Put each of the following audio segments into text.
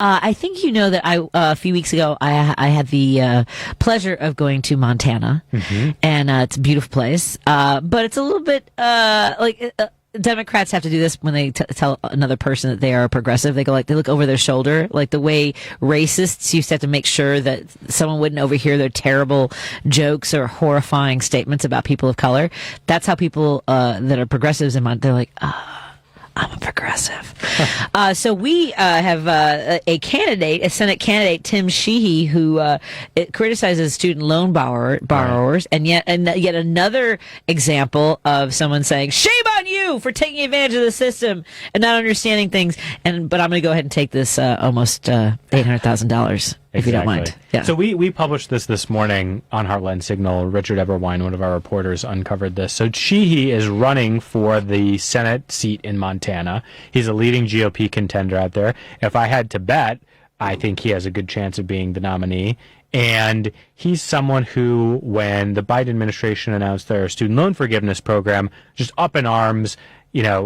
I think you know that a few weeks ago I had the pleasure of going to Montana, and it's a beautiful place. But it's a little bit Democrats have to do this when they tell another person that they are a progressive. They look over their shoulder, like the way racists used to have to make sure that someone wouldn't overhear their terrible jokes or horrifying statements about people of color. That's how people that are progressives in Montana, they're like, I'm a progressive. So we have a candidate, a Senate candidate, Tim Sheehy, who criticizes student loan borrowers, and yet another example of someone saying, "Shame on you for taking advantage of the system and not understanding things." But I'm going to go ahead and take this almost $800,000. If you don't mind. Yeah. So we published this morning on Heartland Signal. Richard Eberwein, one of our reporters, uncovered this. So Sheehy is running for the Senate seat in Montana. He's a leading GOP contender out there. If I had to bet, I think he has a good chance of being the nominee. And he's someone who, when the Biden administration announced their student loan forgiveness program, just up in arms,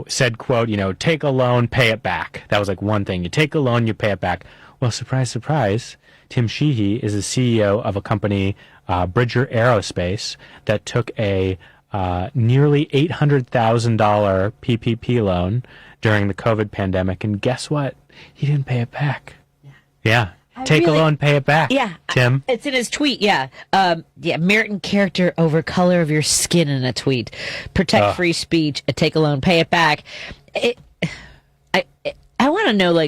said, quote, take a loan, pay it back. That was like one thing. You take a loan, you pay it back. Well, surprise, surprise. Tim Sheehy is the CEO of a company, Bridger Aerospace, that took a nearly $800,000 PPP loan during the COVID pandemic. And guess what? He didn't pay it back. Yeah. Take a loan, pay it back. Yeah. Tim? It's in his tweet, yeah. Merit and character over color of your skin in a tweet. Protect free speech. Take a loan, pay it back. I want to know,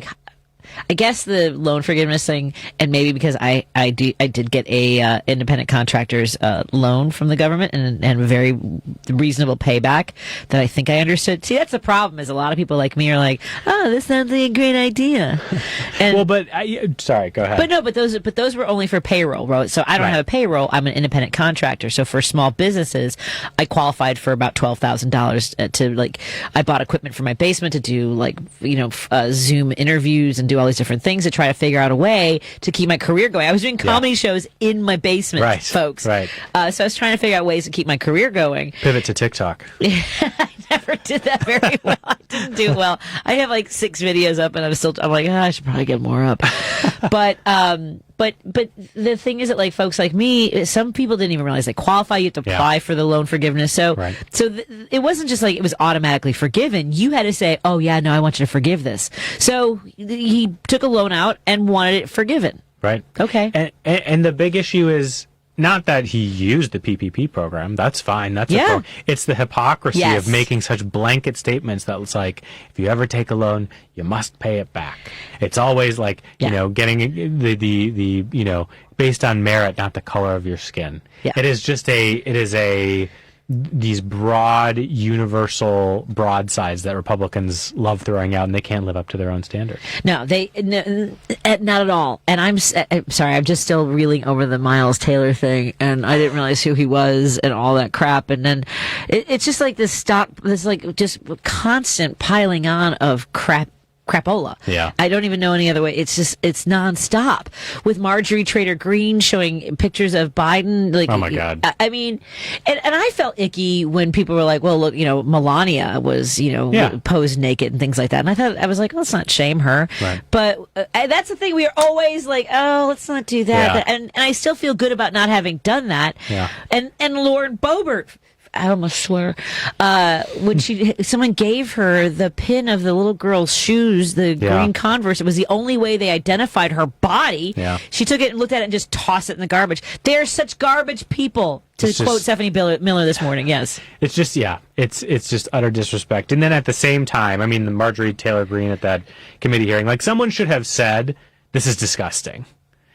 I guess the loan forgiveness thing, and maybe because I did get a independent contractor's loan from the government and a very reasonable payback that I think I understood. See, that's the problem. Is a lot of people like me are like, oh, this sounds like a great idea. And, sorry, go ahead. But those were only for payroll, right? So I don't have a payroll. I'm an independent contractor. So for small businesses, I qualified for about $12,000 to I bought equipment for my basement to do Zoom interviews and do all these different things to try to figure out a way to keep my career going. I was doing comedy shows in my basement, folks. Right. So I was trying to figure out ways to keep my career going. Pivot to TikTok. I never did that very well. I didn't do it well. I have 6 videos up, and I'm like, I should probably get more up. But the thing is that folks like me, some people didn't even realize they qualify. You have to apply for the loan forgiveness. So it wasn't just it was automatically forgiven. You had to say, oh yeah, no, I want you to forgive this. So he took a loan out and wanted it forgiven. Right. Okay. And the big issue is not that he used the PPP program. That's fine. It's the hypocrisy of making such blanket statements that it's like, if you ever take a loan, you must pay it back. It's always getting the based on merit, not the color of your skin. Yeah. It is these broad, universal broadsides that Republicans love throwing out, and they can't live up to their own standard. No, not at all. And I'm sorry, I'm just still reeling over the Miles Taylor thing, and I didn't realize who he was and all that crap. And then it's just just constant piling on of crapola. Yeah. I don't even know any other way. It's nonstop with Marjorie Trader Green showing pictures of Biden. Oh my God. I mean, and I felt icky when people were like, well, look, Melania was, posed naked and things like that. And I was like, let's not shame her. Right. But that's the thing. We are always like, oh, let's not do that. Yeah. And I still feel good about not having done that. Yeah. And Lauren Boebert, I almost swear, when someone gave her the pin of the little girl's shoes, the green Converse. It was the only way they identified her body. Yeah. She took it and looked at it and just tossed it in the garbage. They're such garbage people, to quote Stephanie Miller this morning. Yes. It's just, it's just utter disrespect. And then at the same time, I mean, the Marjorie Taylor Greene at that committee hearing, someone should have said, this is disgusting.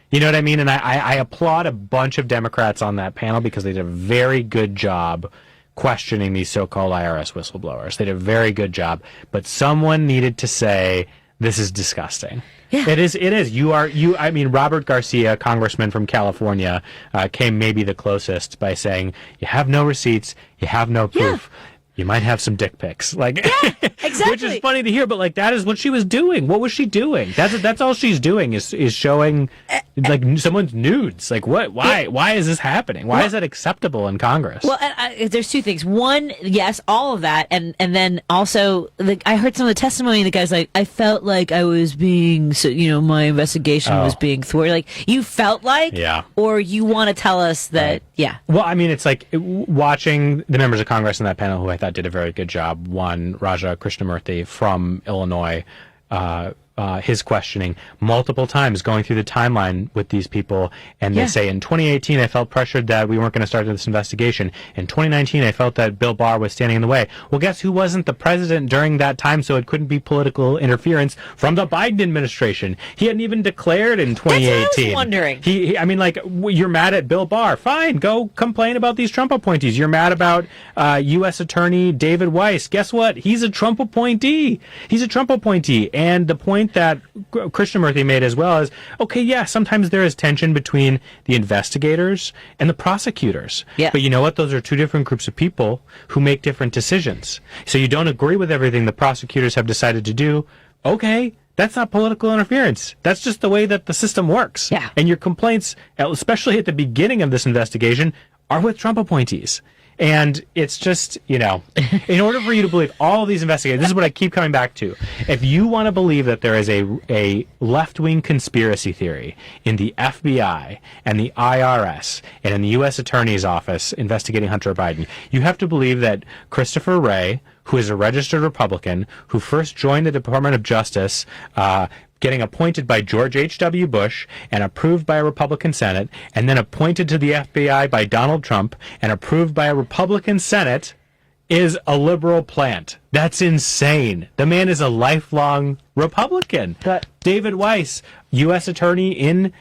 You know what I mean? And I applaud a bunch of Democrats on that panel because they did a very good job questioning these so-called IRS whistleblowers. They did a very good job, but someone needed to say, this is disgusting. Yeah. It is. I mean, Robert Garcia, congressman from California, came maybe the closest by saying, you have no receipts, you have no proof. you might have some dick pics. Like, exactly. Which is funny to hear, but like that is what she was doing. What was she doing? That's all she's doing is showing like someone's nudes. Like what? Why is this happening? Why is that acceptable in Congress? Well, there's two things. One, yes, all of that, and then also I heard some of the testimony. The guy's like, I felt like I was being, my investigation was being thwarted. Like you felt like, or you want to tell us that, Well, I mean, it's like watching the members of Congress in that panel who I thought did a very good job. One, Raja Krishnamurthy from Illinois, his questioning multiple times going through the timeline with these people, and they say in 2018 I felt pressured that we weren't going to start this investigation. In 2019 I felt that Bill Barr was standing in the way. Well, guess who wasn't the president during that time, so it couldn't be political interference from the Biden administration. He hadn't even declared in 2018. That's what I was wondering. I mean, like, you're mad at Bill Barr. Fine, go complain about these Trump appointees. You're mad about U.S. Attorney David Weiss. Guess what? He's a Trump appointee. And the point that Krishnamurthy made as well is, okay, sometimes there is tension between the investigators and the prosecutors. Yeah. But you know what? Those are two different groups of people who make different decisions. So you don't agree with everything the prosecutors have decided to do. Okay, that's not political interference. That's just the way that the system works. Yeah. And your complaints, especially at the beginning of this investigation, are with Trump appointees. And it's just, in order for you to believe all of these investigators, this is what I keep coming back to. If you want to believe that there is a left-wing conspiracy theory in the FBI and the IRS and in the U.S. Attorney's Office investigating Hunter Biden, you have to believe that Christopher Wray, who is a registered Republican, who first joined the Department of Justice, getting appointed by George H.W. Bush and approved by a Republican Senate, and then appointed to the FBI by Donald Trump and approved by a Republican Senate, is a liberal plant. That's insane. The man is a lifelong Republican. David Weiss, U.S. attorney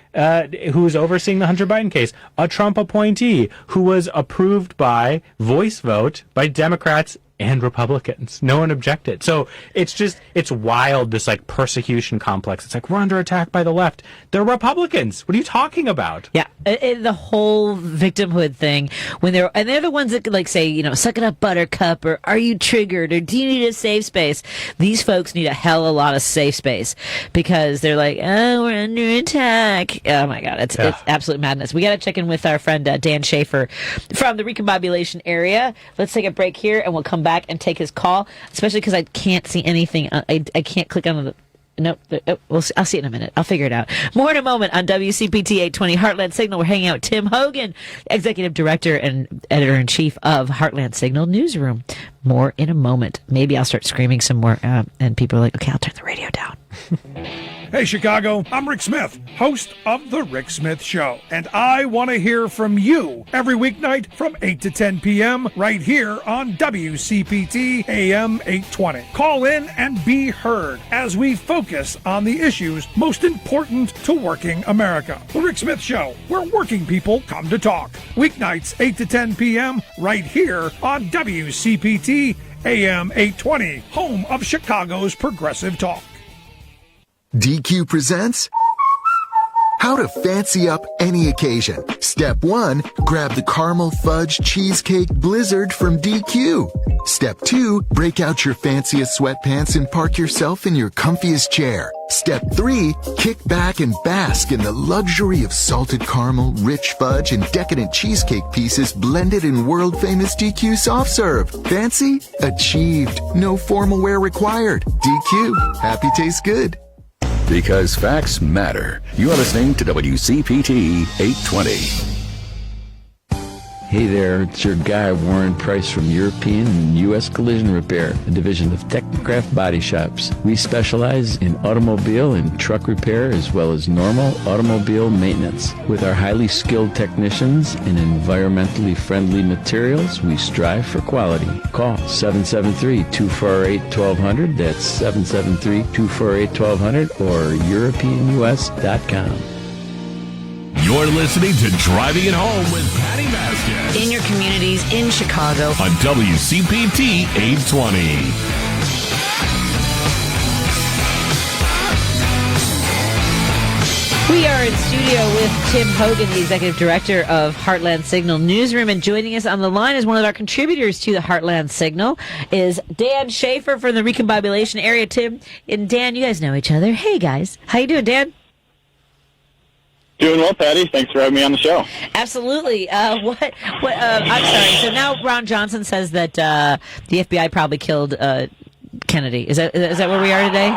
who is overseeing the Hunter Biden case, a Trump appointee who was approved by voice vote by Democrats and Republicans. No one objected. So it's wild, this like persecution complex. It's like, we're under attack by the left. They're Republicans. What are you talking about? Yeah. The whole victimhood thing, and they're the ones that like say, suck it up, buttercup, or are you triggered, or do you need a safe space? These folks need a hell of a lot of safe space because they're like, oh, we're under attack. Oh my God. It's absolute madness. We got to check in with our friend Dan Schaefer from the Recombobulation area. Let's take a break here and we'll come back and take his call, especially because I can't see anything. I can't click on the... Nope. I'll see it in a minute. I'll figure it out. More in a moment on WCPT 820 Heartland Signal. We're hanging out with Tim Hogan, Executive Director and Editor-in-Chief of Heartland Signal Newsroom. More in a moment. Maybe I'll start screaming some more, and people are like, okay, I'll turn the radio down. Hey, Chicago, I'm Rick Smith, host of The Rick Smith Show, and I want to hear from you every weeknight from 8 to 10 p.m. right here on WCPT AM 820. Call in and be heard as we focus on the issues most important to working America. The Rick Smith Show, where working people come to talk. Weeknights, 8 to 10 p.m. right here on WCPT AM 820, home of Chicago's progressive talk. DQ presents How to Fancy Up Any Occasion. Step 1, grab the caramel fudge cheesecake blizzard from DQ. Step 2, break out your fanciest sweatpants and park yourself in your comfiest chair. Step 3, kick back and bask in the luxury of salted caramel, rich fudge, and decadent cheesecake pieces blended in world-famous DQ soft serve. Fancy? Achieved. No formal wear required. DQ. Happy tastes good. Because facts matter. You are listening to WCPT 820. Hey there, it's your guy Warren Price from European and U.S. Collision Repair, a division of Technocraft Body Shops. We specialize in automobile and truck repair as well as normal automobile maintenance. With our highly skilled technicians and environmentally friendly materials, we strive for quality. Call 773-248-1200. That's 773-248-1200 or EuropeanUS.com. You're listening to Driving It Home with Patti Vasquez. In your communities, in Chicago. On WCPT 820. We are in studio with Tim Hogan, the Executive Director of Heartland Signal Newsroom, and joining us on the line is one of our contributors to the Heartland Signal is Dan Schaefer from the Recombobulation area. Tim and Dan, you guys know each other. Hey, guys. How you doing, Dan? Doing well, Patty. Thanks for having me on the show. Absolutely. I'm sorry. So now Ron Johnson says that the FBI probably killed Kennedy. Is that where we are today?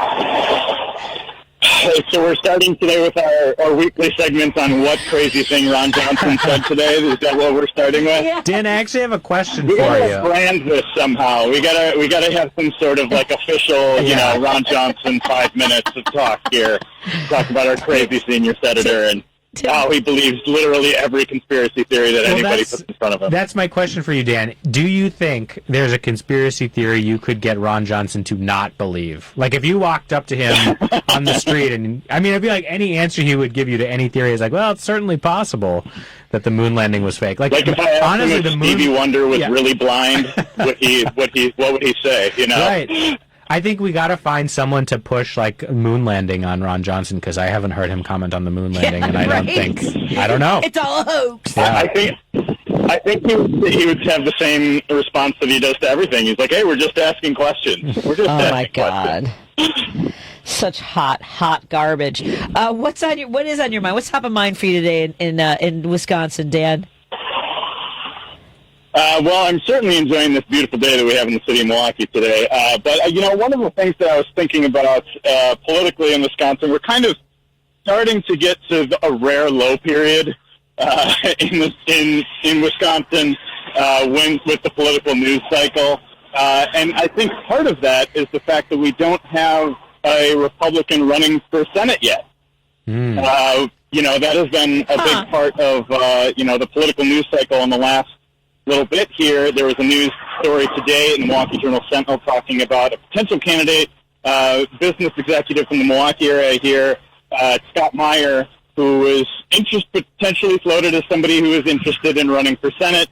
So we're starting today with our weekly segment on what crazy thing Ron Johnson said today. Is that what we're starting with? Yeah. Dan, I actually have a question We for gotta you. brand this somehow. We gotta have some sort of like official, Ron Johnson 5 minutes of talk here. Talk about our crazy senior senator and how he believes literally every conspiracy theory that anybody puts in front of him. That's my question for you, Dan. Do you think there's a conspiracy theory you could get Ron Johnson to not believe? Like, if you walked up to him on the street, and I mean, it'd be like any answer he would give you to any theory is like, well, it's certainly possible that the moon landing was fake. Like if I asked honestly, him the if moon, Stevie Wonder was really blind, what would he say? You know? Right. I think we got to find someone to push like moon landing on Ron Johnson because I haven't heard him comment on the moon landing, and I don't know. It's all a hoax. Yeah. I think he would have the same response that he does to everything. He's like, "Hey, we're just asking questions. We're just asking questions." Such hot garbage. What is on your mind? What's top of mind for you today in Wisconsin, Dan? Well, I'm certainly enjoying this beautiful day that we have in the city of Milwaukee today. But one of the things that I was thinking about politically in Wisconsin, we're kind of starting to get to a rare low period in Wisconsin with the political news cycle. And I think part of that is the fact that we don't have a Republican running for Senate yet. That has been a big part of the political news cycle in the last little bit here. There was a news story today in the Milwaukee Journal-Sentinel talking about a potential candidate, business executive from the Milwaukee area here, Scott Meyer, who is potentially floated as somebody who is interested in running for Senate.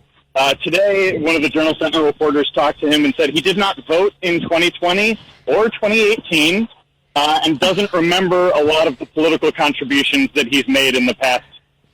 Today, one of the Journal-Sentinel reporters talked to him and said he did not vote in 2020 or 2018 and doesn't remember a lot of the political contributions that he's made in the past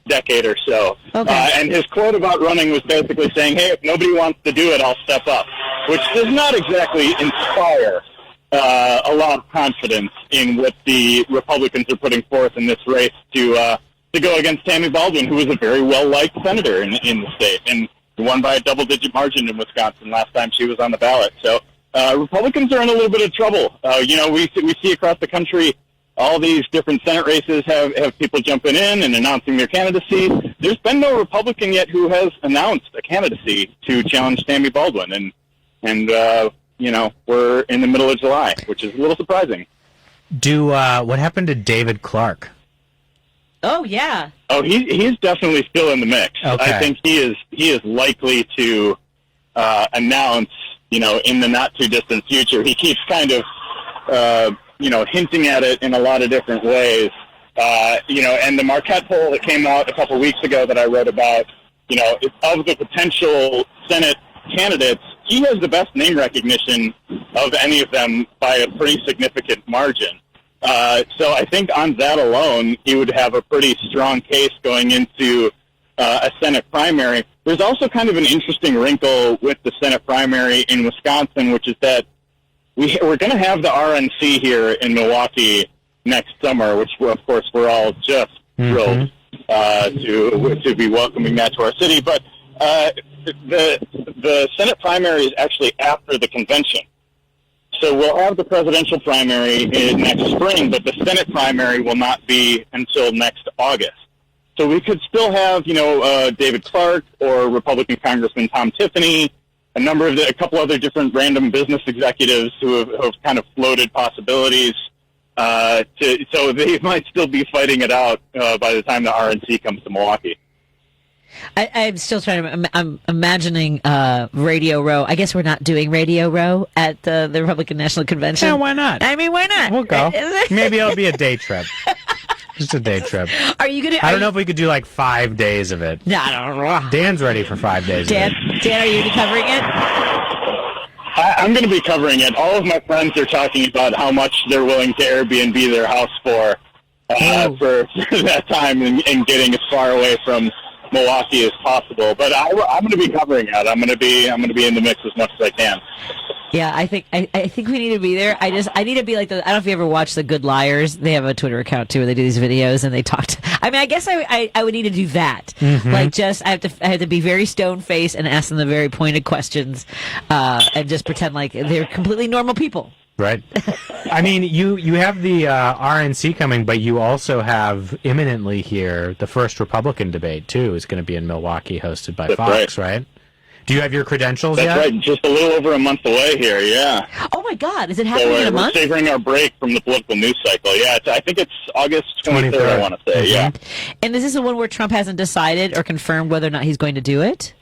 decade or so. Okay. And his quote about running was basically saying, hey, if nobody wants to do it, I'll step up, which does not exactly inspire a lot of confidence in what the Republicans are putting forth in this race to go against Tammy Baldwin, who was a very well-liked senator in the state and won by a double-digit margin in Wisconsin last time she was on the ballot. So Republicans are in a little bit of trouble. We see across the country all these different Senate races have people jumping in and announcing their candidacy. There's been no Republican yet who has announced a candidacy to challenge Tammy Baldwin. And we're in the middle of July, which is a little surprising. What happened to David Clark? Oh, yeah. Oh, he's definitely still in the mix. Okay. I think he is likely to announce, in the not-too-distant future. He keeps kind of hinting at it in a lot of different ways. And the Marquette poll that came out a couple weeks ago that I wrote about, of the potential Senate candidates, he has the best name recognition of any of them by a pretty significant margin. So I think on that alone, he would have a pretty strong case going into a Senate primary. There's also kind of an interesting wrinkle with the Senate primary in Wisconsin, which is that we're going to have the RNC here in Milwaukee next summer, which, of course, we're all just thrilled to be welcoming that to our city. But the Senate primary is actually after the convention. So we'll have the presidential primary next spring, but the Senate primary will not be until next August. So we could still have, David Clark or Republican Congressman Tom Tiffany, a couple other different random business executives who have kind of floated possibilities. So they might still be fighting it out by the time the RNC comes to Milwaukee. I'm still trying to. I'm imagining Radio Row. I guess we're not doing Radio Row at the Republican National Convention. Yeah, why not? I mean, why not? We'll go. Maybe it'll be a day trip. Just a day trip. Are you gonna? I don't know if we could do like 5 days of it. No, I don't know. Dan's ready for 5 days. Dan, are you covering it? I'm going to be covering it. All of my friends are talking about how much they're willing to Airbnb their house for for that time and getting as far away from Milwaukee as possible. But I'm going to be covering it. I'm going to be in the mix as much as I can. Yeah, I think we need to be there. I need to be like I don't know if you ever watch The Good Liars. They have a Twitter account too where they do these videos and they talk I mean, I guess I would need to do that. Mm-hmm. Like I have to be very stone faced and ask them the very pointed questions, and just pretend like they're completely normal people. Right. I mean, you have the RNC coming, but you also have imminently here the first Republican debate too. Is going to be in Milwaukee, hosted by That's Fox, right? Do you have your credentials That's yet? right. Just a little over a month away here, yeah. Oh, my God. Is it happening in a month? We're savoring our break from the political news cycle. Yeah, I think it's August 23rd, I want to say, yeah. And is this the one where Trump hasn't decided or confirmed whether or not he's going to do it?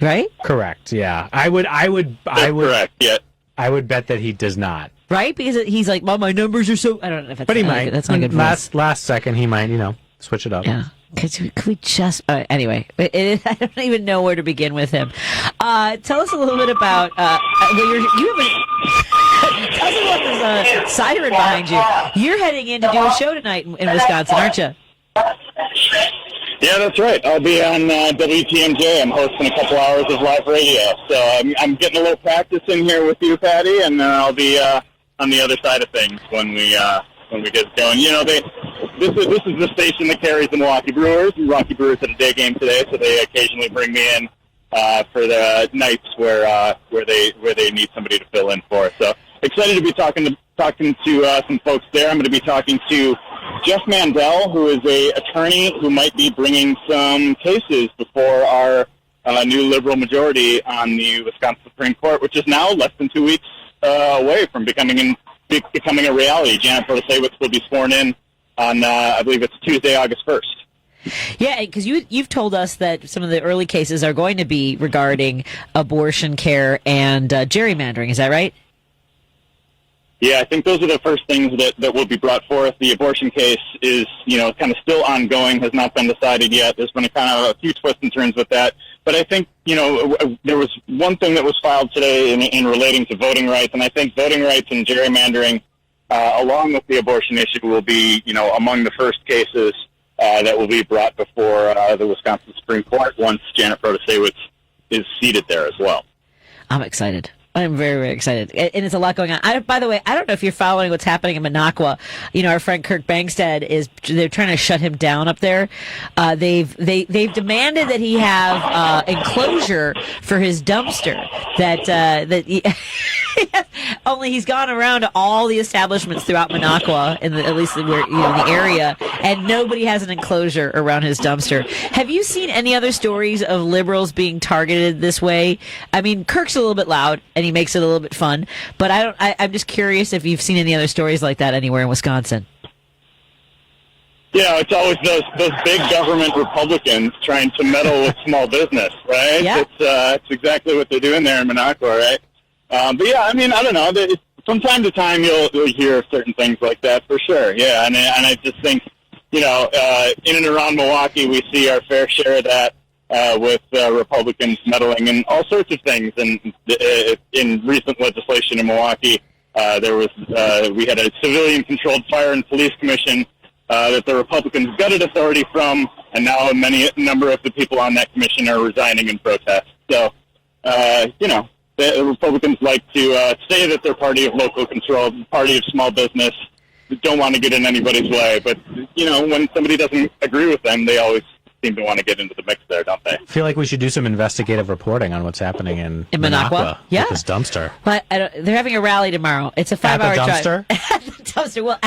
Right? Correct, yeah. I would. Correct, yeah. I would bet that he does not. Right? Because he's like, well, my numbers are so... I don't know if that's... But he might. That's not a good last second, he might, switch it up. Yeah. Could we just... anyway, I don't even know where to begin with him. Tell us a little bit about... tell us about this siren behind you. You're heading in to do a show tonight in Wisconsin, aren't you? Yeah, that's right. I'll be on WTMJ. I'm hosting a couple hours of live radio. So I'm getting a little practice in here with you, Patty, and then I'll be on the other side of things when we get going. This is the station that carries the Milwaukee Brewers. The Milwaukee Brewers had a day game today, so they occasionally bring me in for the nights where they need somebody to fill in for. So excited to be talking to some folks there. I'm going to be talking to Jeff Mandel, who is a attorney who might be bringing some cases before our new liberal majority on the Wisconsin Supreme Court, which is now less than 2 weeks away from becoming a reality. Janet Protasiewicz will be sworn in on, I believe it's Tuesday, August 1st. Yeah, because you've told us that some of the early cases are going to be regarding abortion care and gerrymandering. Is that right? Yeah, I think those are the first things that will be brought forth. The abortion case is, kind of still ongoing, has not been decided yet. There's been a few twists and turns with that. But I think, there was one thing that was filed today in relating to voting rights, and I think voting rights and gerrymandering, along with the abortion issue, will be, among the first cases that will be brought before the Wisconsin Supreme Court once Janet Protasiewicz is seated there as well. I'm excited. I'm very, very excited. And it's a lot going on. By the way, I don't know if you're following what's happening in Minocqua. Our friend Kirk Bangstead they're trying to shut him down up there. They've demanded that he have enclosure for his dumpster only he's gone around to all the establishments throughout Minocqua at least where, in the area, and nobody has an enclosure around his dumpster. Have you seen any other stories of liberals being targeted this way? I mean, Kirk's a little bit loud and he makes it a little bit fun, but I'm just curious if you've seen any other stories like that anywhere in Wisconsin. Yeah, it's always those big government Republicans trying to meddle with small business, right? Yeah. It's exactly what they're doing there in Minocqua, right? But yeah, I mean, I don't know. From time to time, you'll hear certain things like that for sure. Yeah, and I just think, in and around Milwaukee, we see our fair share of that with Republicans meddling in all sorts of things. And in recent legislation in Milwaukee, we had a civilian-controlled fire and police commission that the Republicans gutted authority from, and now a number of the people on that commission are resigning in protest. So, the Republicans like to say that they're party of local control, party of small business, don't want to get in anybody's way. But, when somebody doesn't agree with them, they always seem to want to get into the mix there, don't they? I feel like we should do some investigative reporting on what's happening in Minocqua. With this dumpster. But they're having a rally tomorrow. It's a 5-hour drive. At the dumpster? At the dumpster. Well,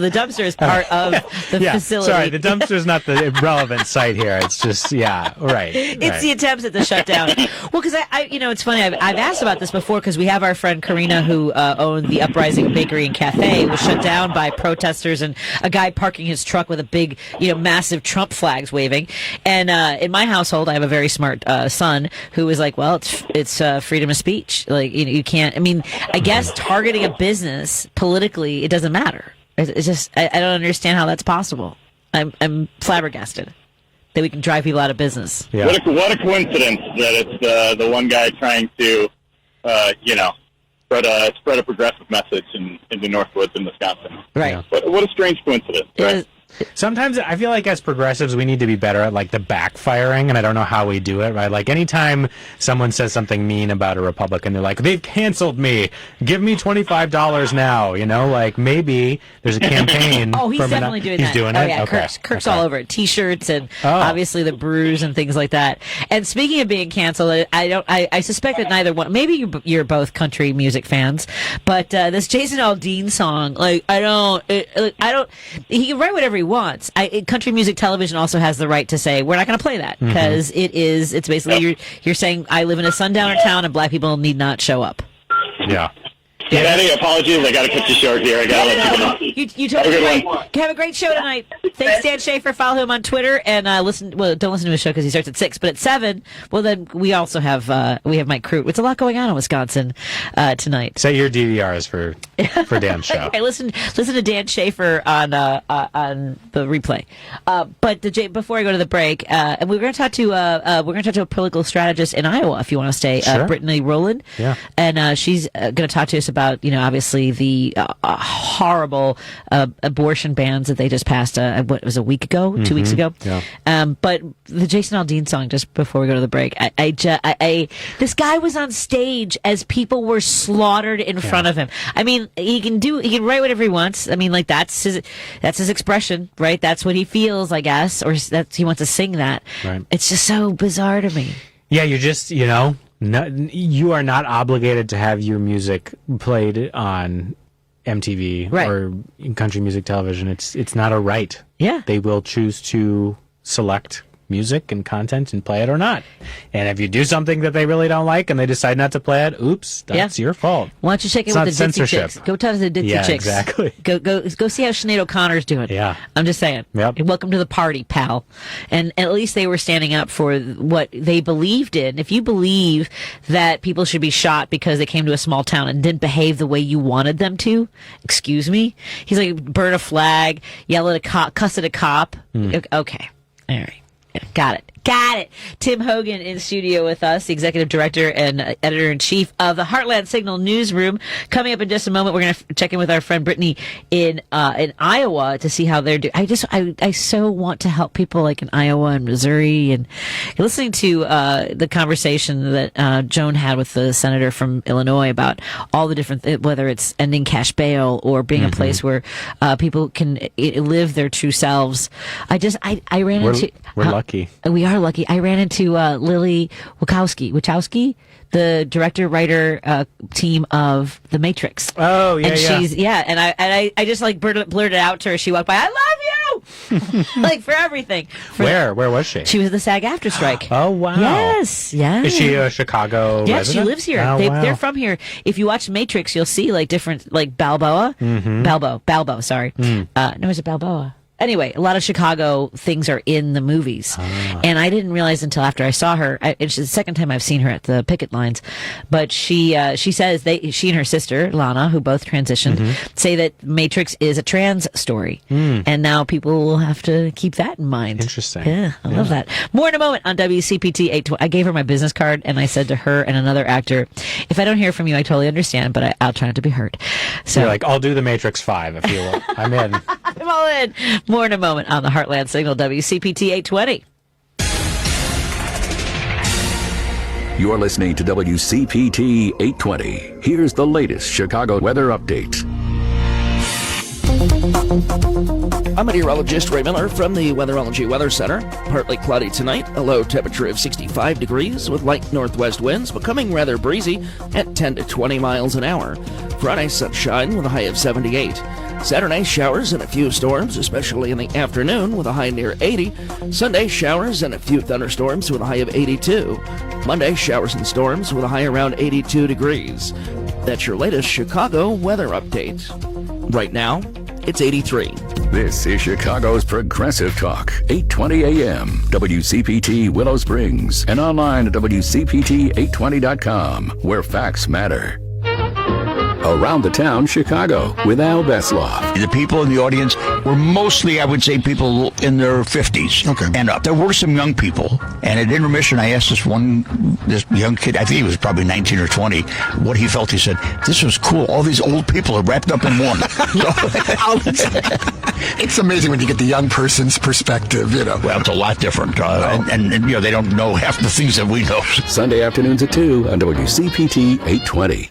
the dumpster is part of the facility. Sorry, the dumpster is not the relevant site here. It's just, right. It's the attempts at the shutdown. Well, because it's funny. I've asked about this before because we have our friend Karina who owned the Uprising Bakery and Cafe. It was shut down by protesters and a guy parking his truck with a big, massive Trump flags waving. And in my household, I have a very smart son who is like, well, it's freedom of speech. Like, you can't. I mean, I guess targeting a business politically, it doesn't matter. It's just I don't understand how that's possible. I'm flabbergasted that we can drive people out of business. Yeah. What a coincidence that it's the one guy trying to, spread a progressive message in the Northwoods in Wisconsin. Right. Yeah. What a strange coincidence. Right? Sometimes I feel like as progressives, we need to be better at like the backfiring, and I don't know how we do it, right? Like anytime someone says something mean about a Republican, they're like, they've canceled me. Give me $25 now. You know, like maybe there's a campaign. Oh, he's definitely doing that. He's doing oh, it? Yeah, Okay. Kirk's all over it. T-shirts and obviously the brews and things like that. And speaking of being canceled, I suspect that neither one, maybe you're both country music fans, but this Jason Aldean song, like, he can write whatever he wants. Country music television also has the right to say we're not going to play that because it's basically you're saying I live in a sundowner town and black people need not show up. Yeah. Patty, apologies. I got to cut you short here. I got to let you know. You totally right. Have a great show tonight. Thanks, Dan Schaefer. Follow him on Twitter and don't listen to his show because he starts at 6. But at 7, well, then we also have Mike Crute. It's a lot going on in Wisconsin tonight. Set your DVRs for Dan's show. Okay, listen to Dan Schaefer on the replay. But before I go to the break, we're going to talk to a political strategist in Iowa. If you want to stay, Sure. Brittany Rowland. Yeah, and she's going to talk to us about obviously the horrible abortion bans that they just passed. What it was a week ago, 2 weeks ago. Yeah. But the Jason Aldean song, just before we go to the break, this guy was on stage as people were slaughtered in front of him. I mean, he can write whatever he wants. I mean, like that's his expression, right? That's what he feels, I guess, or he wants to sing that. Right. It's just so bizarre to me. Yeah, you just you are not obligated to have your music played on MTV or country music television. It's not a right. Yeah. They will choose to select music and content and play it or not. And if you do something that they really don't like and they decide not to play it, oops, that's your fault. Why don't you check in with the Ditzy Chicks? Go talk to the Ditzy Chicks. Exactly. Go see how Sinead O'Connor's doing. Yeah. I'm just saying. Yep. Welcome to the party, pal. And at least they were standing up for what they believed in. If you believe that people should be shot because they came to a small town and didn't behave the way you wanted them to, excuse me? He's like, burn a flag, yell at a cop, cuss at a cop. Okay. All right. Got it. Tim Hogan in studio with us, the executive director and editor-in-chief of the Heartland Signal newsroom. Coming up in just a moment, we're going to check in with our friend Brittany in Iowa to see how they're doing. I so want to help people like in Iowa and Missouri. And listening to the conversation that Joan had with the senator from Illinois about all the different, whether it's ending cash bail or being a place where people can live their true selves. We're lucky. We are lucky. I ran into Lily Wachowski, the director writer team of The Matrix. Oh yeah, and she's and I just like blurted out to her. She walked by. I love you, like for everything. Where was she? She was the SAG-AFTRA strike. Oh wow. Yes. Is she a Chicago Yes, resident? she lives here. Oh, wow. They're from here. If you watch Matrix, you'll see like different like Balboa. Balbo. Sorry. No, is it Balboa? Anyway, a lot of Chicago things are in the movies. And I didn't realize until after I saw her. It's the second time I've seen her at the picket lines. But she says she and her sister, Lana, who both transitioned, say that Matrix is a trans story. And now people will have to keep that in mind. Interesting. Yeah, I love that. More in a moment on WCPT 820. I gave her my business card and I said to her and another actor, if I don't hear from you, I totally understand, but I'll try not to be hurt. So you're like, I'll do the Matrix 5 if you will. I'm in. I'm all in. More in a moment on the Heartland Signal, WCPT 820. You're listening to WCPT 820. Here's the latest Chicago weather update. I'm meteorologist Ray Miller from the Weatherology Weather Center. Partly cloudy tonight, a low temperature of 65 degrees with light northwest winds becoming rather breezy at 10 to 20 miles an hour. Friday, sunshine with a high of 78. Saturday, showers and a few storms, especially in the afternoon with a high near 80. Sunday, showers and a few thunderstorms with a high of 82. Monday, showers and storms with a high around 82 degrees. That's your latest Chicago weather update. Right now, it's 83. This is Chicago's Progressive Talk, 820 AM, WCPT Willow Springs, and online at WCPT820.com, where facts matter. Around the Town Chicago with Al Besloff. The people in the audience were mostly, I would say, people in their 50s and up. There were some young people, and at intermission, I asked this young kid, I think he was probably 19 or 20, what he felt. He said, "This was cool. All these old people are wrapped up in one." It's amazing when you get the young person's perspective, Well, it's a lot different, and they don't know half the things that we know. Sunday afternoons at 2 on WCPT 820.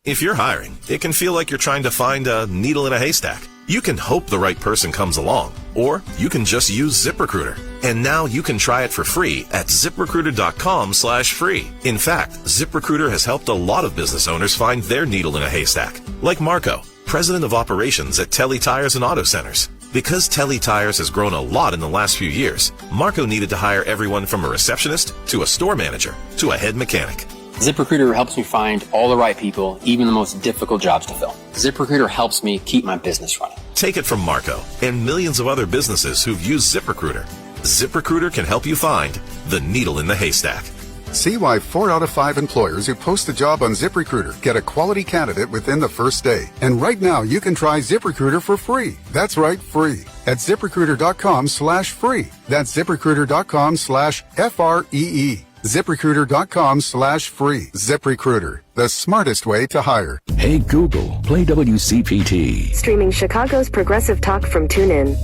If you're hiring, it can feel like you're trying to find a needle in a haystack. You can hope the right person comes along, or you can just use ZipRecruiter. And now you can try it for free at ZipRecruiter.com/free. In fact, ZipRecruiter has helped a lot of business owners find their needle in a haystack, like Marco, president of operations at Telly Tires and Auto Centers. Because Telly Tires has grown a lot in the last few years, Marco needed to hire everyone from a receptionist to a store manager to a head mechanic. ZipRecruiter helps me find all the right people, even the most difficult jobs to fill. ZipRecruiter helps me keep my business running. Take it from Marco and millions of other businesses who've used ZipRecruiter. ZipRecruiter can help you find the needle in the haystack. See why 4 out of 5 employers who post a job on ZipRecruiter get a quality candidate within the first day. And right now, you can try ZipRecruiter for free. That's right, free. At ZipRecruiter.com/free. That's ZipRecruiter.com/FREE. ZipRecruiter.com/free. ZipRecruiter, the smartest way to hire. Hey Google, play WCPT. Streaming Chicago's progressive talk from TuneIn.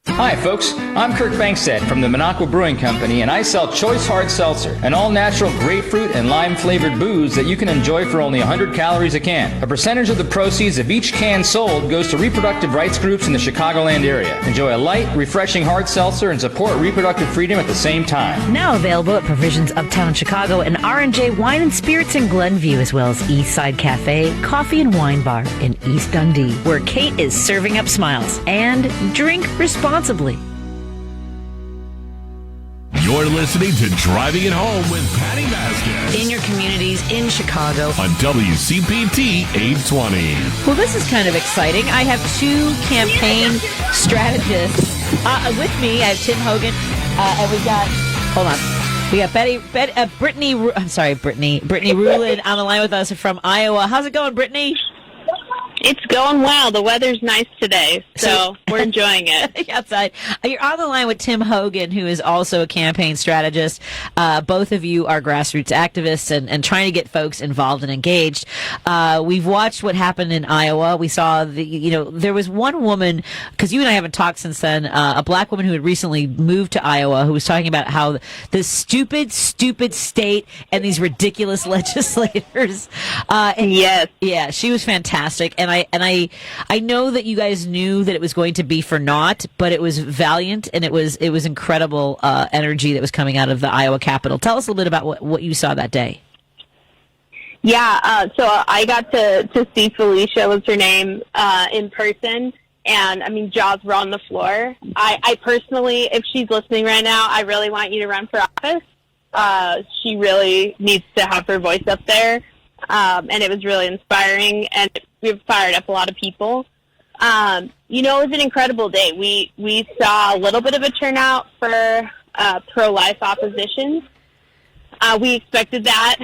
Hi, folks. I'm Kirk Bankstead from the Minocqua Brewing Company, and I sell Choice Hard Seltzer, an all-natural grapefruit and lime-flavored booze that you can enjoy for only 100 calories a can. A percentage of the proceeds of each can sold goes to reproductive rights groups in the Chicagoland area. Enjoy a light, refreshing hard seltzer and support reproductive freedom at the same time. Now available at Provisions Uptown Chicago and R&J Wine and Spirits in Glenview, as well as Eastside Cafe, Coffee and Wine Bar in East Dundee, where Kate is serving up smiles. And drink responsibly. You're listening to Driving It Home with Patti Vasquez. In your communities in Chicago. On WCPT 820. Well, this is kind of exciting. I have 2 campaign strategists with me. I have Tim Hogan, and we got, hold on. We got Brittany Rulin on the line with us from Iowa. How's it going, Brittany? It's going well. The weather's nice today, so we're enjoying it. Outside. You're on the line with Tim Hogan, who is also a campaign strategist. Both of you are grassroots activists and trying to get folks involved and engaged. We've watched what happened in Iowa. We saw there was one woman, because you and I haven't talked since then, a black woman who had recently moved to Iowa, who was talking about how the stupid state and these ridiculous legislators. Yes. Yeah, she was fantastic. And I know that you guys knew that it was going to be for naught, but it was valiant and it was incredible energy that was coming out of the Iowa Capitol. Tell us a little bit about what you saw that day. Yeah, so I got to see Felicia, was her name, in person, and I mean, jaws were on the floor. I personally, if she's listening right now, I really want you to run for office. She really needs to have her voice up there. And it was really inspiring, and we've fired up a lot of people. It was an incredible day. We saw a little bit of a turnout for pro-life opposition. We expected that.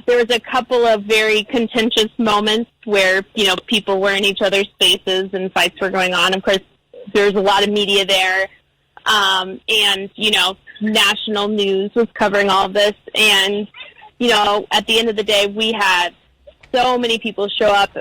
There was a couple of very contentious moments where, people were in each other's faces and fights were going on. Of course, there was a lot of media there, and, national news was covering all of this, and at the end of the day, we had so many people show up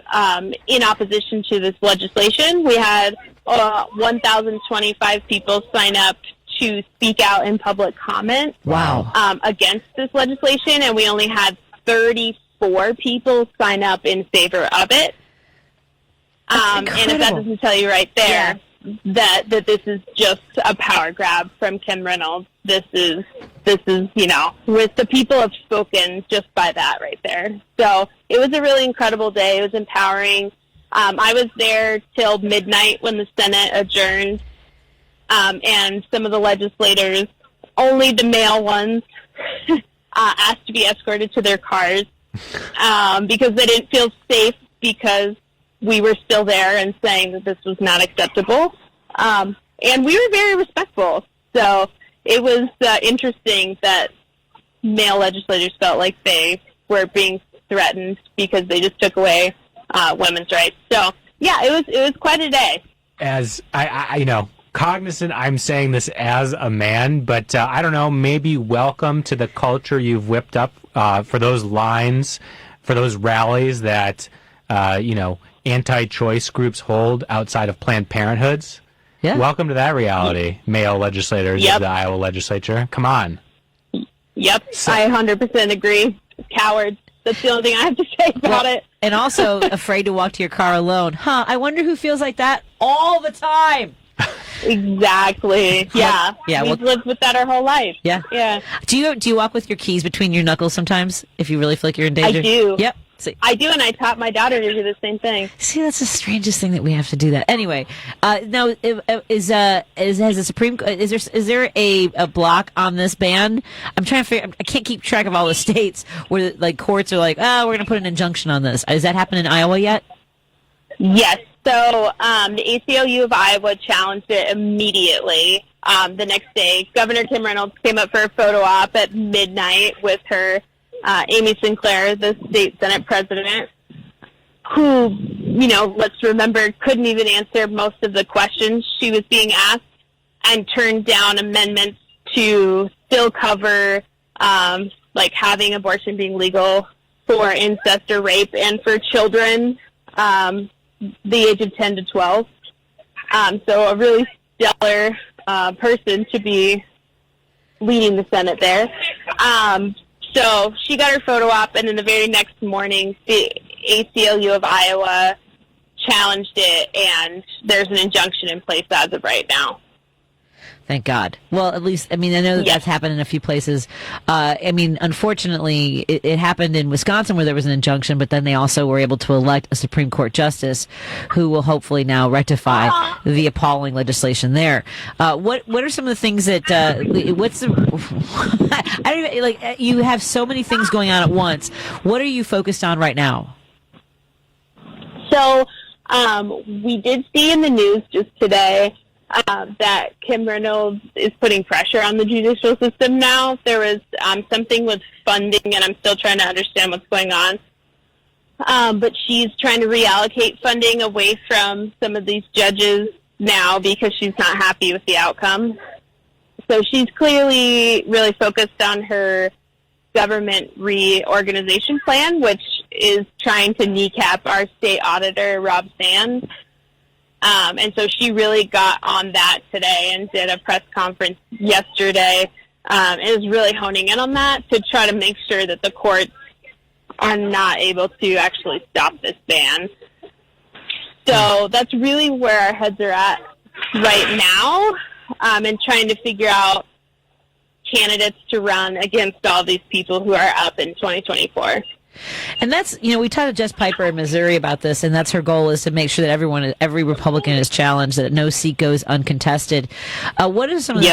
in opposition to this legislation. We had 1,025 people sign up to speak out in public comment. Wow. Against this legislation, and we only had 34 people sign up in favor of it. And if that doesn't tell you right there that this is just a power grab from Kim Reynolds, this is, with the people have spoken just by that right there. So it was a really incredible day. It was empowering. I was there till midnight when the Senate adjourned, and some of the legislators, only the male ones, asked to be escorted to their cars because they didn't feel safe because we were still there and saying that this was not acceptable. And we were very respectful. So it was interesting that male legislators felt like they were being threatened because they just took away women's rights. So yeah, it was quite a day. As I cognizant, I'm saying this as a man, but I don't know, maybe welcome to the culture you've whipped up for those lines, for those rallies that, anti-choice groups hold outside of Planned Parenthoods. Yeah. Welcome to that reality, male legislators of the Iowa legislature. Come on. Yep, I 100% agree. Cowards. That's the only thing I have to say about it. And also afraid to walk to your car alone. I wonder who feels like that all the time. Exactly. Yeah. We've lived with that our whole life. Yeah. Yeah. Do you walk with your keys between your knuckles sometimes if you really feel like you're in danger? I do. Yep. I do, and I taught my daughter to do the same thing. See, that's the strangest thing that we have to do that. Anyway, now is the Supreme? Is there a block on this ban? I'm trying to figure. I can't keep track of all the states where like courts are like, we're going to put an injunction on this. Has that happened in Iowa yet? Yes. So the ACLU of Iowa challenged it immediately. The next day, Governor Kim Reynolds came up for a photo op at midnight with her. Amy Sinclair, the state Senate president, who, let's remember, couldn't even answer most of the questions she was being asked and turned down amendments to still cover, having abortion being legal for incest or rape and for children the age of 10 to 12. So a really stellar person to be leading the Senate there. So she got her photo op, and then the very next morning, the ACLU of Iowa challenged it, and there's an injunction in place as of right now. Thank God. Well, at least, I know that's happened in a few places. Unfortunately, it happened in Wisconsin where there was an injunction, but then they also were able to elect a Supreme Court justice who will hopefully now rectify the appalling legislation there. What are some of the things that, I don't even, you have so many things going on at once. What are you focused on right now? So, we did see in the news just today that Kim Reynolds is putting pressure on the judicial system now. There was something with funding, and I'm still trying to understand what's going on. But she's trying to reallocate funding away from some of these judges now because she's not happy with the outcome. So she's clearly really focused on her government reorganization plan, which is trying to kneecap our state auditor, Rob Sands. And so she really got on that today and did a press conference yesterday and is really honing in on that to try to make sure that the courts are not able to actually stop this ban. So that's really where our heads are at right now, and trying to figure out candidates to run against all these people who are up in 2024. And that's, we talked to Jess Piper in Missouri about this, and that's her goal, is to make sure that every Republican is challenged, that no seat goes uncontested. What are some of the...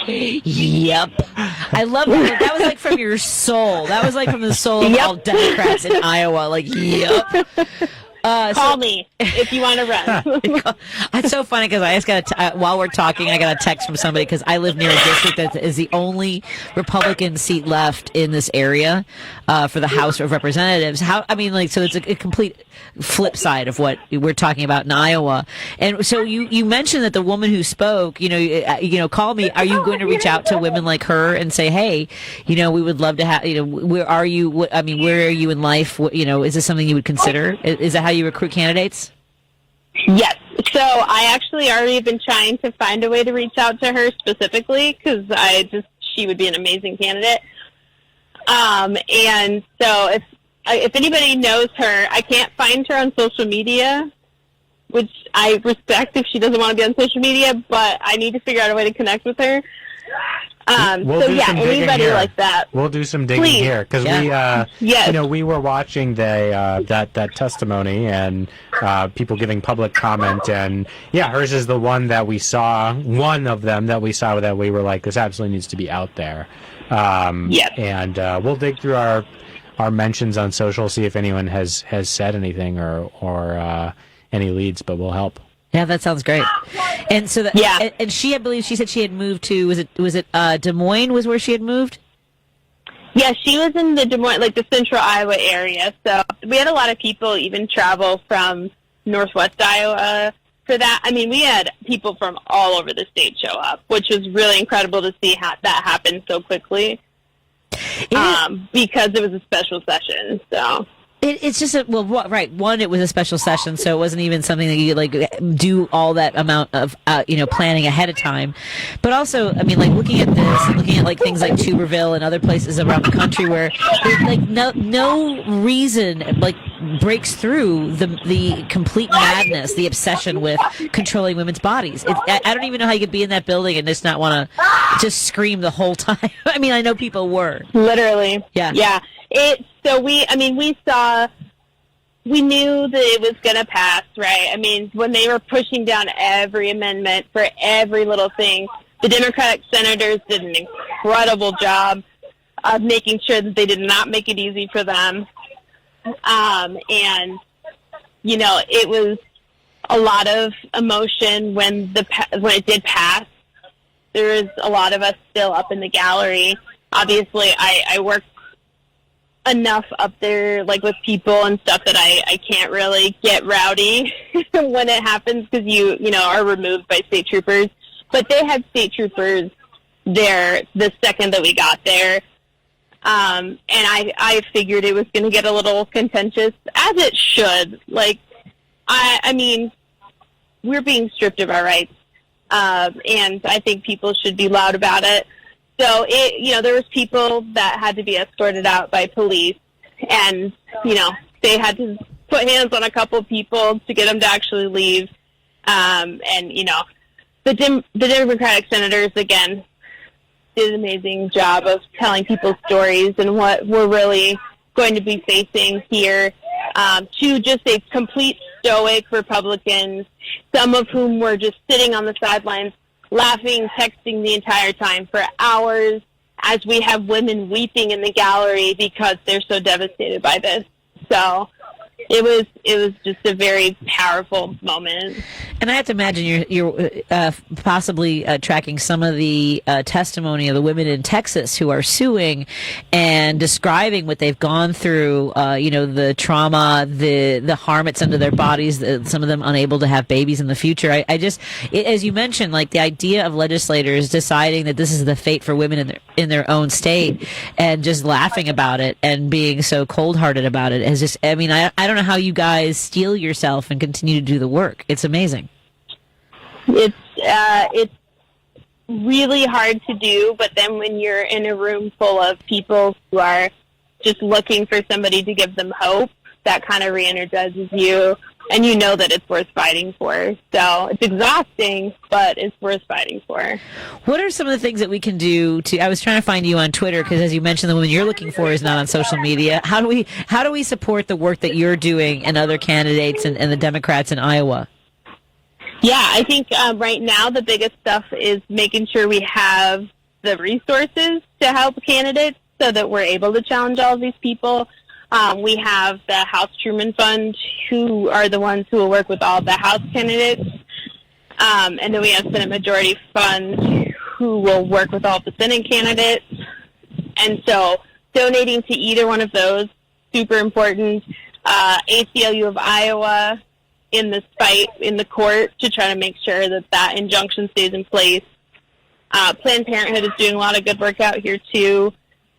Yep. I love that. That was like from your soul. That was like from the soul of all Democrats in Iowa. Yep. Call me if you want to run. It's so funny because I just got while we're talking, I got a text from somebody because I live near a district that is the only Republican seat left in this area for the House of Representatives. So it's a complete flip side of what we're talking about in Iowa. And so you mentioned that the woman who spoke, call me. Are you going to reach out to women like her and say, hey, we would love to have, where are you? Where are you in life? Is this something you would consider? Is that how you recruit candidates? Yes. So I actually already have been trying to find a way to reach out to her specifically because she would be an amazing candidate. And so if anybody knows her, I can't find her on social media, which I respect if she doesn't want to be on social media, but I need to figure out a way to connect with her. Anybody like that. We'll do some digging here because we were watching that testimony and people giving public comment, and hers is the one that we saw. One of them that we saw that we were like, this absolutely needs to be out there. And we'll dig through our mentions on social, see if anyone has said anything or any leads, but we'll help. Yeah, that sounds great. And so, and she, I believe, she said she had moved to, was it Des Moines was where she had moved? Yeah, she was in the Des Moines, like the central Iowa area. So we had a lot of people even travel from northwest Iowa for that. I mean, we had people from all over the state show up, which was really incredible to see that happen so quickly. Because it was a special session, so. It's just right. One, it was a special session, so it wasn't even something that you could do all that amount of planning ahead of time. But also, I mean, looking at this and looking at things like Tuberville and other places around the country where no reason breaks through the complete madness, the obsession with controlling women's bodies. I don't even know how you could be in that building and just not want to just scream the whole time. I mean, I know people were literally, yeah. We knew that it was going to pass, right? I mean, when they were pushing down every amendment for every little thing, the Democratic senators did an incredible job of making sure that they did not make it easy for them. And, it was a lot of emotion when it did pass. There was a lot of us still up in the gallery. Obviously, I worked enough up there with people and stuff that I can't really get rowdy when it happens because you are removed by state troopers, but they had state troopers there the second that we got there, and I figured it was going to get a little contentious, as it should. I mean, we're being stripped of our rights, and I think people should be loud about it. So there was people that had to be escorted out by police, and they had to put hands on a couple people to get them to actually leave. And the Democratic senators again did an amazing job of telling people's stories and what we're really going to be facing here. To just a complete stoic Republicans, some of whom were just sitting on the sidelines, laughing, texting the entire time for hours as we have women weeping in the gallery because they're so devastated by this. So it was just a very powerful moment. And I have to imagine you're possibly tracking some of the testimony of the women in Texas who are suing and describing what they've gone through, the trauma, the harm it's done to their bodies, some of them unable to have babies in the future. As you mentioned, the idea of legislators deciding that this is the fate for women in their own state and just laughing about it and being so cold-hearted about it is just, I mean, I don't know how you guys steel yourself and continue to do the work. It's amazing. It's really hard to do, but then when you're in a room full of people who are just looking for somebody to give them hope, that kind of re-energizes you, and you know that it's worth fighting for. So it's exhausting, but it's worth fighting for. What are some of the things that we can do I was trying to find you on Twitter, because as you mentioned, the woman you're looking for is not on social media. How do we support the work that you're doing and other candidates and the Democrats in Iowa? Yeah, I think right now the biggest stuff is making sure we have the resources to help candidates so that we're able to challenge all of these people. We have the House Truman Fund, who are the ones who will work with all the House candidates. And then we have Senate Majority Fund, who will work with all the Senate candidates. And so donating to either one of those, super important. ACLU of Iowa in this fight in the court to try to make sure that injunction stays in place. Planned Parenthood is doing a lot of good work out here, too.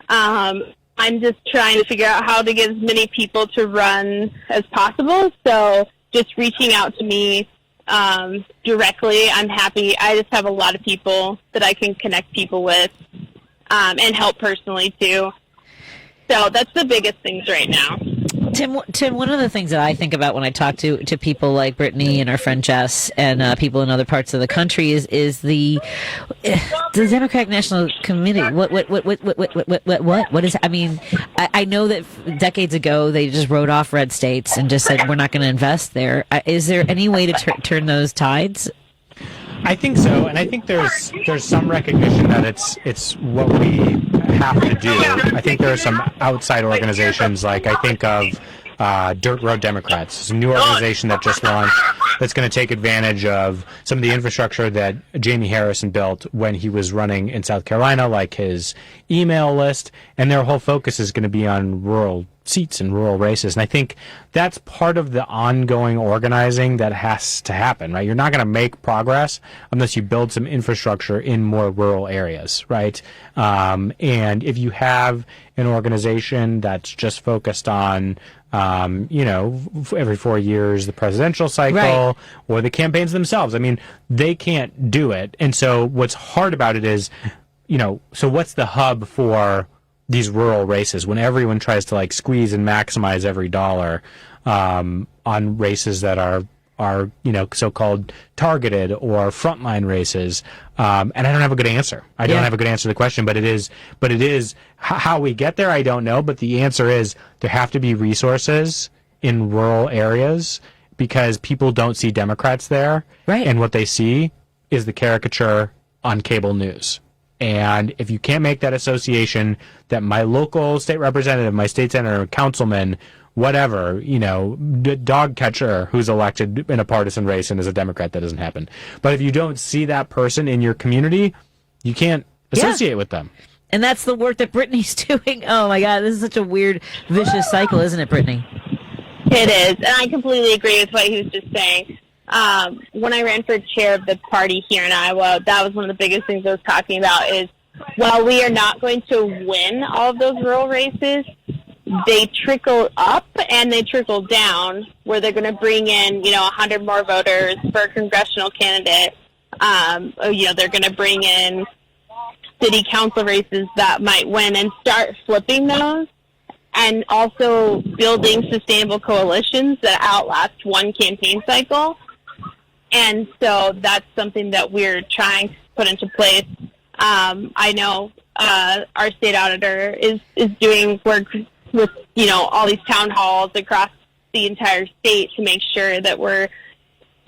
I'm just trying to figure out how to get as many people to run as possible. So just reaching out to me directly, I'm happy. I just have a lot of people that I can connect people with and help personally, too. So that's the biggest things right now. Tim, one of the things that I think about when I talk to people like Brittany and our friend Jess and people in other parts of the country is the Democratic National Committee. What is? I mean, I know that decades ago they just wrote off red states and just said we're not going to invest there. Is there any way to turn those tides? I think so, and I think there's some recognition that it's what we have to do. I think there are some outside organizations, like I think of Dirt Road Democrats. It's a new organization that just launched that's going to take advantage of some of the infrastructure that Jamie Harrison built when he was running in South Carolina, like his email list, and their whole focus is going to be on rural seats and rural races. And I think that's part of the ongoing organizing that has to happen, right? You're not going to make progress unless you build some infrastructure in more rural areas, right? And if you have an organization that's just focused on every 4 years, the presidential cycle, right, or the campaigns themselves. I mean, they can't do it. And so what's hard about it is, so what's the hub for these rural races when everyone tries to like squeeze and maximize every dollar on races that are so-called targeted or frontline races? And I don't have a good answer. I don't have a good answer to the question, but it is how we get there. I don't know, but the answer is there have to be resources in rural areas because people don't see Democrats there. Right. And what they see is the caricature on cable news. And if you can't make that association that my local state representative, my state senator, councilman, whatever, dog catcher who's elected in a partisan race and is a Democrat, that doesn't happen. But if you don't see that person in your community, you can't associate with them. And that's the work that Brittany's doing. Oh my God, this is such a weird, vicious cycle, isn't it, Brittany? It is, and I completely agree with what he was just saying. When I ran for chair of the party here in Iowa, that was one of the biggest things I was talking about is, while we are not going to win all of those rural races, they trickle up and they trickle down where they're going to bring in, 100 more voters for a congressional candidate. They're going to bring in city council races that might win and start flipping those, and also building sustainable coalitions that outlast one campaign cycle. And so that's something that we're trying to put into place. I know our state auditor is doing work with, all these town halls across the entire state to make sure that we're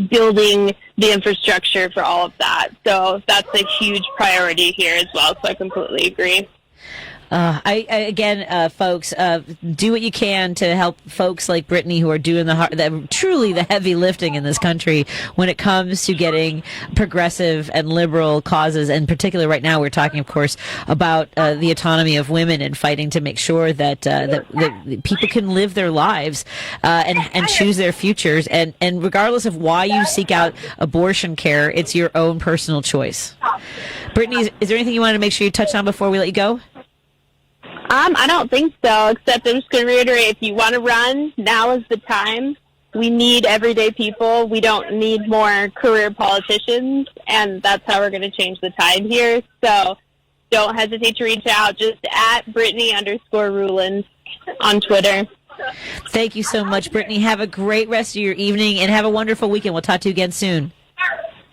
building the infrastructure for all of that. So that's a huge priority here as well. So I completely agree. Folks, do what you can to help folks like Brittany who are doing truly the heavy lifting in this country when it comes to getting progressive and liberal causes. And particularly right now, we're talking, of course, about the autonomy of women and fighting to make sure that people can live their lives and choose their futures. And regardless of why you seek out abortion care, it's your own personal choice. Brittany, is there anything you wanted to make sure you touched on before we let you go? I don't think so, except I'm just going to reiterate, if you want to run, now is the time. We need everyday people. We don't need more career politicians, and that's how we're going to change the tide here. So don't hesitate to reach out, just at Brittany_Ruland on Twitter. Thank you so much, Brittany. Have a great rest of your evening, and have a wonderful weekend. We'll talk to you again soon.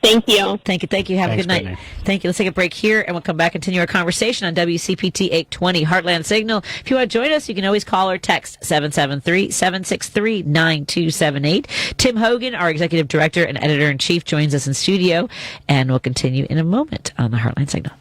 Thank you. Thank you. Have a good night. Brittany. Thank you. Let's take a break here, and we'll come back and continue our conversation on WCPT 820 Heartland Signal. If you want to join us, you can always call or text 773-763-9278. Tim Hogan, our Executive Director and Editor-in-Chief, joins us in studio, and we'll continue in a moment on the Heartland Signal.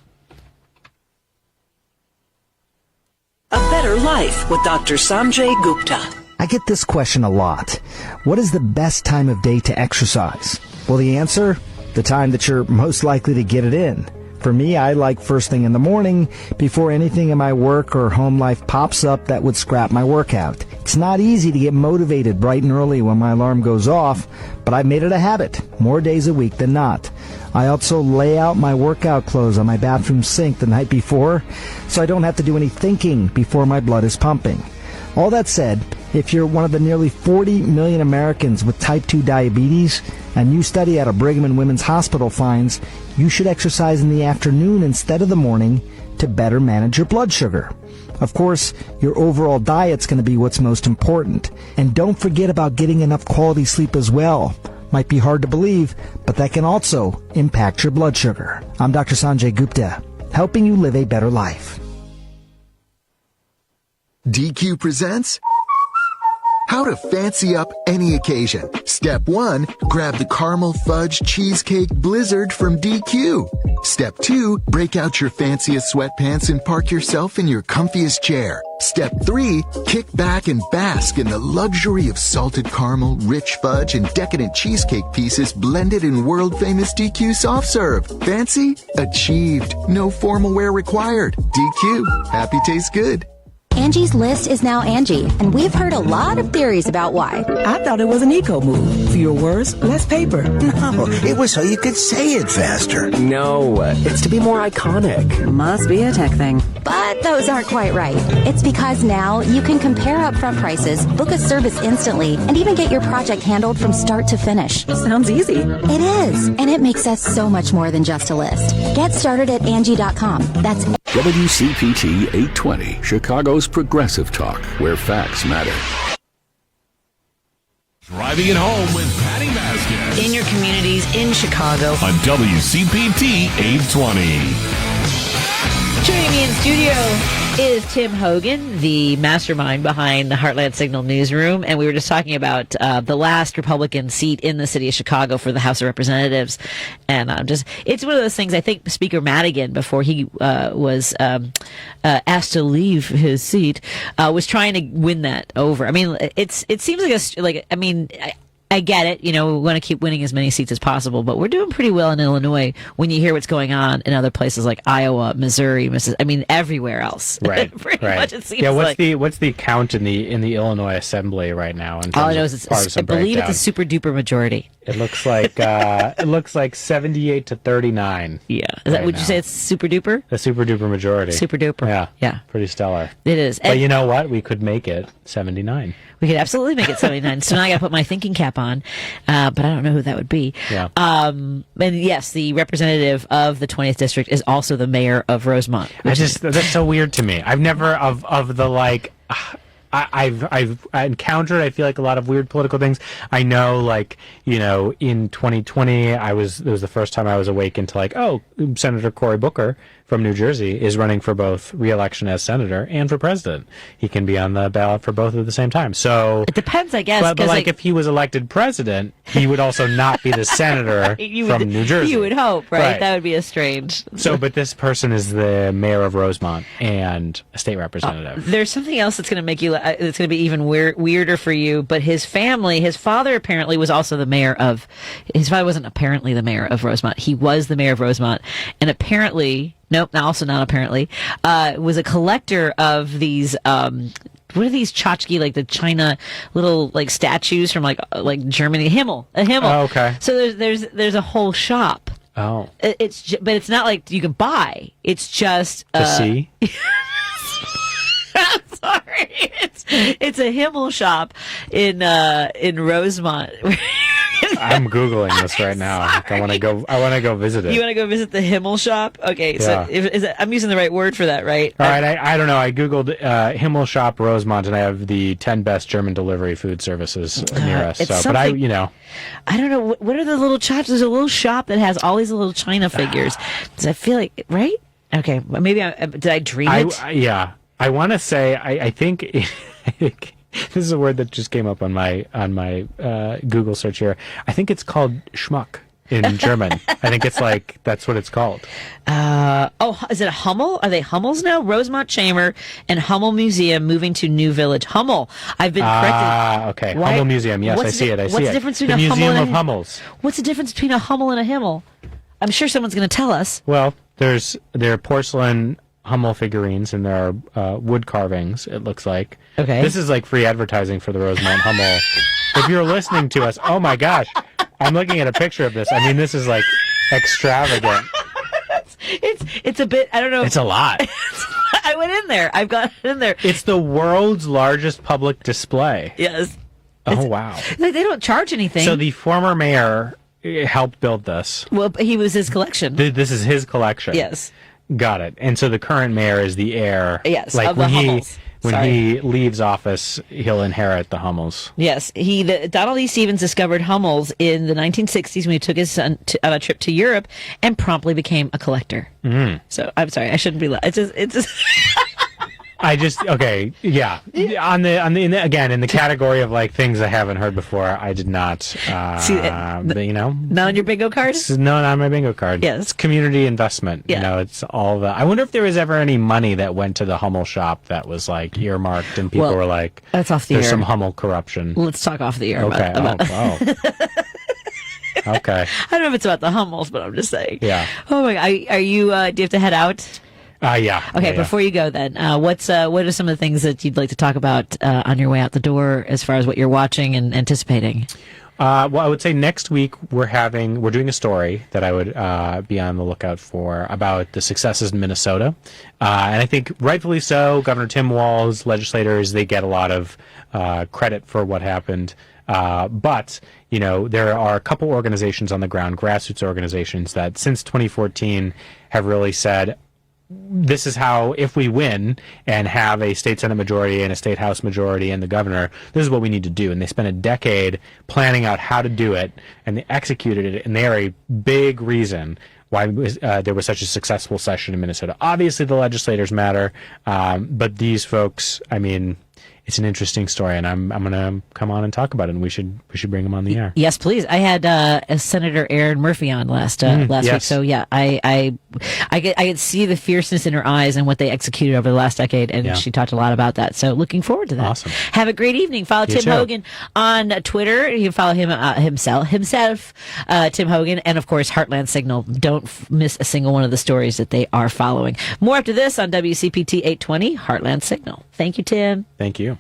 A Better Life with Dr. Sanjay Gupta. I get this question a lot. What is the best time of day to exercise? Well, the answer? The time that you're most likely to get it in. For me, I like first thing in the morning before anything in my work or home life pops up that would scrap my workout. It's not easy to get motivated bright and early when my alarm goes off, but I've made it a habit, more days a week than not. I also lay out my workout clothes on my bathroom sink the night before, so I don't have to do any thinking before my blood is pumping. All that said, if you're one of the nearly 40 million Americans with type 2 diabetes, a new study out of Brigham and Women's Hospital finds you should exercise in the afternoon instead of the morning to better manage your blood sugar. Of course, your overall diet's going to be what's most important. And don't forget about getting enough quality sleep as well. Might be hard to believe, but that can also impact your blood sugar. I'm Dr. Sanjay Gupta, helping you live a better life. DQ presents How to fancy up any occasion. Step 1, grab the caramel fudge cheesecake blizzard from DQ. Step 2, break out your fanciest sweatpants and park yourself in your comfiest chair. Step 3, kick back and bask in the luxury of salted caramel, rich fudge, and decadent cheesecake pieces blended in world-famous DQ soft serve. Fancy? Achieved. No formal wear required. DQ. Happy tastes good. Angie's List is now Angie, and we've heard a lot of theories about why. I thought it was an eco move. Fewer words, less paper. No, it was so you could say it faster. No, it's to be more iconic. Must be a tech thing. But those aren't quite right. It's because now you can compare upfront prices, book a service instantly, and even get your project handled from start to finish. Sounds easy. It is, and it makes us so much more than just a list. Get started at Angie.com. That's WCPT 820, Chicago's progressive talk, where facts matter. Driving it home with Patti Vasquez. In your communities, in Chicago. On WCPT 820. Joining me in studio is Tim Hogan, the mastermind behind the Heartland Signal newsroom, and we were just talking about the last Republican seat in the city of Chicago for the House of Representatives, and it's one of those things. I think Speaker Madigan, before he was asked to leave his seat, was trying to win that over. I mean, it seems I get it. We want to keep winning as many seats as possible, but we're doing pretty well in Illinois when you hear what's going on in other places like Iowa, Missouri, everywhere else. Right. Pretty much it seems what's the count in the Illinois Assembly right now? All I know is I believe it's a super duper majority. It looks like 78 to 39. Yeah. Would you say it's super duper? The super duper majority. Super duper. Yeah. Pretty stellar. It is. But you know what? We could make it 79. We could absolutely make it 79. So now I got to put my thinking cap on, but I don't know who that would be. Yeah. And yes, the representative of the 20th district is also the mayor of Rosemont. That's so weird to me. I've never I've encountered, I feel like, a lot of weird political things. I know, in 2020, it was the first time I was awakened to Senator Cory Booker from New Jersey is running for both re-election as senator and for president. He can be on the ballot for both at the same time. So it depends, I guess. But if he was elected president, he would also not be the senator from New Jersey. You would hope, right? That would be a strange. But this person is the mayor of Rosemont and a state representative. There's something else that's going to make you. It's going to be even weirder for you. But his family, his father apparently was also the mayor of. His father wasn't apparently the mayor of Rosemont. He was the mayor of Rosemont, and apparently. Nope, also not apparently. Was a collector of these. What are these tchotchke, like the China little statues from like Germany? A Himmel. Oh, okay. So there's a whole shop. Oh. But it's not like you can buy. It's just to see. I'm sorry. It's a Himmel shop in Rosemont. I'm Googling this right now. I want to go visit it. You want to go visit the Himmel shop? Okay, so I'm using the right word for that, right? All right, I don't know. I Googled Himmel shop Rosemont, and I have the 10 best German delivery food services near us. I don't know. What are the little shops? There's a little shop that has all these little China figures. Does I feel like, right? Okay, maybe did I dream it? Yeah. I want to say, I think... This is a word that just came up on my Google search here. I think it's called Schmuck in German. I think it's that's what it's called. Is it a Hummel? Are they Hummels now? Rosemont Chamber and Hummel Museum moving to New Village. Hummel. I've been corrected. Okay. Hummel Museum. Yes, I see it. What's the difference between the a Hummel Museum and of Hummels? What's the difference between a Hummel and a Himmel? I'm sure someone's going to tell us. Well, there are porcelain Hummel figurines and there are wood carvings, it looks like. Okay. This is free advertising for the Rosemont Hummel. If you're listening to us, oh my gosh, I'm looking at a picture of this. I mean, this is extravagant. It's a bit, I don't know. It's a lot. I went in there. I've got in there. It's the world's largest public display. Yes. Oh, wow. They don't charge anything. So the former mayor helped build this. Well, he was his collection. This is his collection. Yes. Got it. And so the current mayor is the heir. Yes, of the Hummels. When he leaves office, he'll inherit the Hummels. Yes. Donald E. Stevens discovered Hummels in the 1960s when he took his son on a trip to Europe and promptly became a collector. Mm. So, I'm sorry, I shouldn't be... It's just Okay, yeah. In the category of like things I haven't heard before, I did not. But, you know, not on your bingo card. No, not on my bingo card. Yes, it's community investment. Yeah. You know, it's all the. I wonder if there was ever any money that went to the Hummel shop that was like earmarked, and people were like, "That's off the There's air. some Hummel corruption." Let's talk off the air. Okay. About Okay. I don't know if it's about the Hummels, but I'm just saying. Yeah. Oh my God. Are you? Do you have to head out? Yeah. Okay. Yeah. Before you go, then, what are some of the things that you'd like to talk about on your way out the door, as far as what you're watching and anticipating? Well, I would say next week we're doing a story that I would be on the lookout for about the successes in Minnesota, and I think rightfully so. Governor Tim Walz, legislators, they get a lot of credit for what happened. But, you know, there are a couple organizations on the ground, grassroots organizations, that since 2014 have really said, this is how, if we win and have a state Senate majority and a state House majority and the governor, this is what we need to do. And they spent a decade planning out how to do it, and they executed it, and they are a big reason why there was such a successful session in Minnesota. Obviously, the legislators matter, but these folks, I mean, it's an interesting story, and I'm going to come on and talk about it, and we should bring them on the air. Yes, please. I had Senator Erin Murphy on last week, so yeah, I could see the fierceness in her eyes and what they executed over the last decade, and she talked a lot about that. So looking forward to that. Awesome. Have a great evening. Follow Tim Hogan on Twitter. You can follow him himself, Tim Hogan, and of course Heartland Signal. Don't miss a single one of the stories that they are following. More after this on WCPT 820 Heartland Signal. Thank you, Tim. Thank you.